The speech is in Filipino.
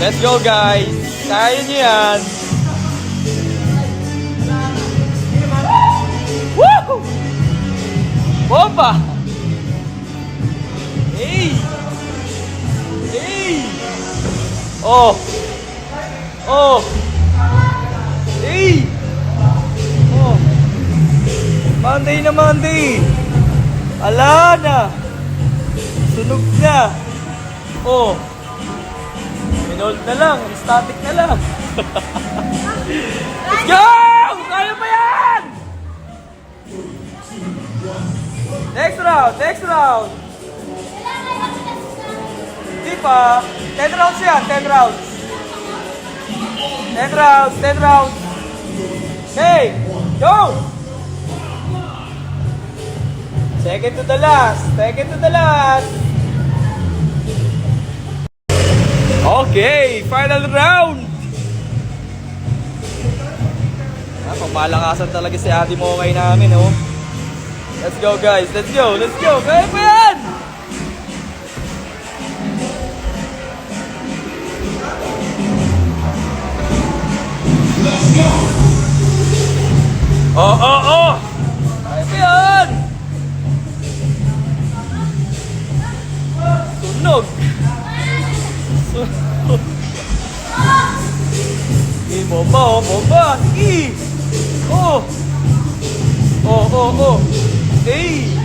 Let's go, guys. Kaya niyo yan. Woo! Bomba! Hey! Hey! Oh! Oh! Hey! Oh! Monday na Monday! Ala na! Sunog na! Oh! Minold na lang! Static na lang! Let's go! Kaya pa yan! Next round! Next round! Di pa! 10 rounds yan! 10 rounds! 10 rounds! 10 rounds! Okay! Go! Second to the last! Second to the last! Okay! Final round! Pagmalakasan talaga si Ate Mokay namin, oh. Let's go, guys! Let's go! Let's go! Kaya pa yan! Oh, oh, oh! Kaya pa yan! Sunog! Sunog! Sige, bomba, oh, bomba! Sige! Oh! Oh, oh, oh! Hey!